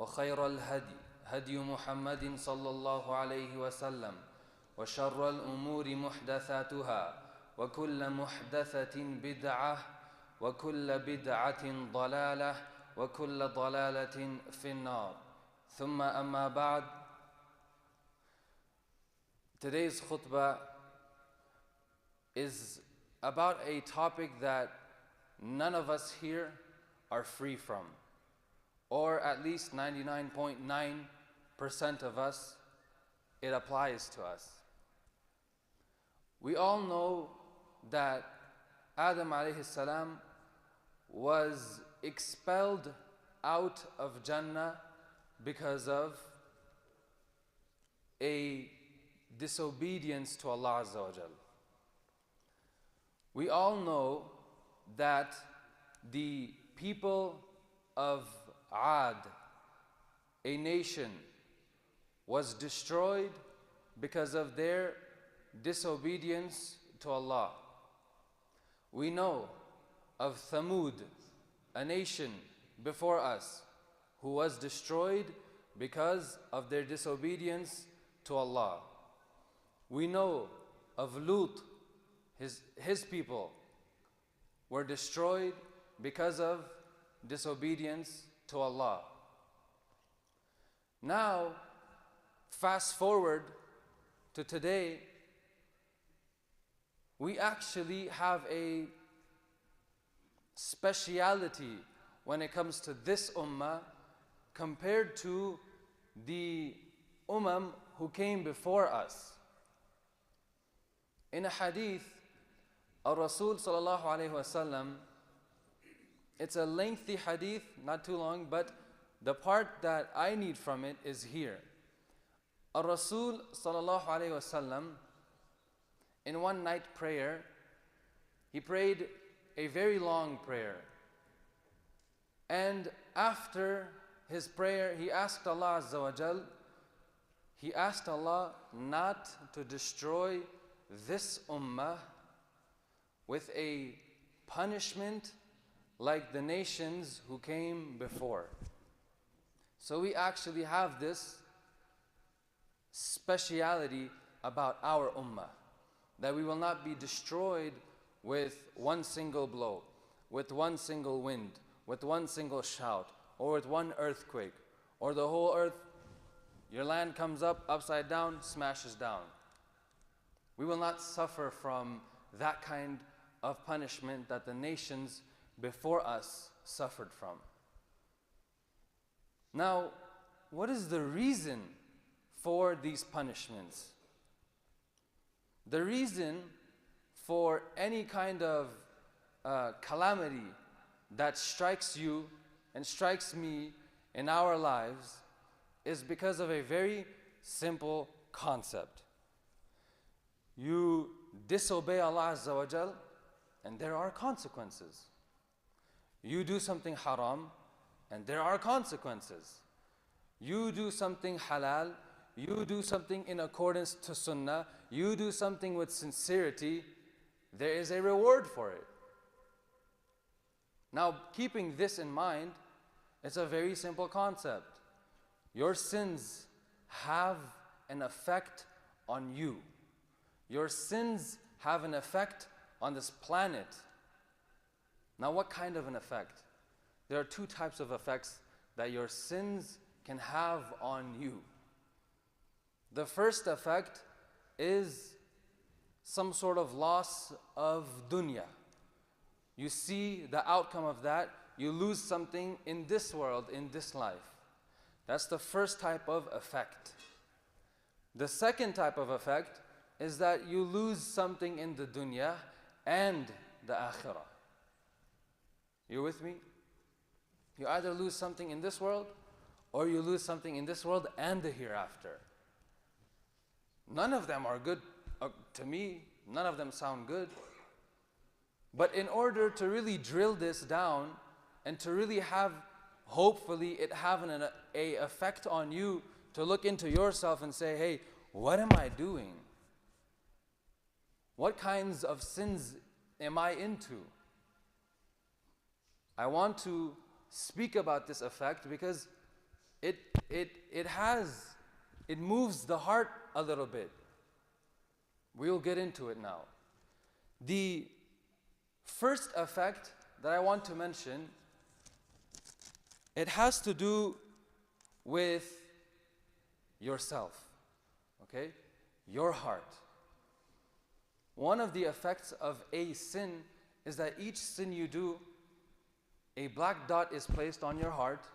وخير الهدي هدي محمد صلى الله عليه وسلم وشر الأمور محدثاتها وكل محدثة بدعة وكل بدعة ضلالة وكل ضلالة في النار ثم أما بعد. Today's khutbah is about a topic that none of us here are free from, or at least 99.9% of us, it applies to us. We all know that Adam alayhi salam was expelled out of Jannah because of a disobedience to Allah Azza wa Jal. We all know that the people of Ad, a nation, was destroyed because of their disobedience to Allah. We know of Thamud, a nation before us, who was destroyed because of their disobedience to Allah. We know of Lut, his people were destroyed because of disobedience to Allah. Now, fast forward to today, we actually have a speciality when it comes to this ummah compared to the who came before us. In a hadith, Rasul sallallahu alayhi wasallam, it's a lengthy hadith, not too long, but the part that I need from it is here. Rasul sallallahu alayhi wasallam, in one night prayer, he prayed a very long prayer. And after his prayer, he asked Allah Azza wa Jal, he asked Allah not to destroy this ummah with a punishment like the nations who came before. So we actually have this speciality about our ummah, that we will not be destroyed with one single blow, with one single wind, with one single shout, or with one earthquake, or the whole earth, your land comes up upside down, smashes down. We will not suffer from that kind of punishment that the nations before us suffered from. Now, what is the reason for these punishments? The reason for any kind of calamity that strikes you and strikes me in our lives is because of a very simple concept. You disobey Allah Azza wa Jal, and there are consequences. You do something haram, and there are consequences. You do something halal, you do something in accordance to sunnah, you do something with sincerity, there is a reward for it. Now, keeping this in mind, it's a very simple concept. Your sins have an effect on you. Your sins have an effect on this planet. Now, what kind of an effect? There are two types of effects that your sins can have on you. The first effect is some sort of loss of dunya. You see the outcome of that, you lose something in this world, in this life. That's the first type of effect. The second type of effect is that you lose something in the dunya and the akhirah. You with me? You either lose something in this world or you lose something in this world and the hereafter. None of them are good to me. None of them sound good. But in order to really drill this down and to really have, hopefully, it having an effect on you, to look into yourself and say, hey, what am I doing? What kinds of sins am I into? I want to speak about this effect because it, it moves the heart a little bit. We'll get into it now. The first effect that I want to mention, it has to do with yourself, okay? Your heart. One of the effects of a sin is that each sin you do, a black dot is placed on your heart,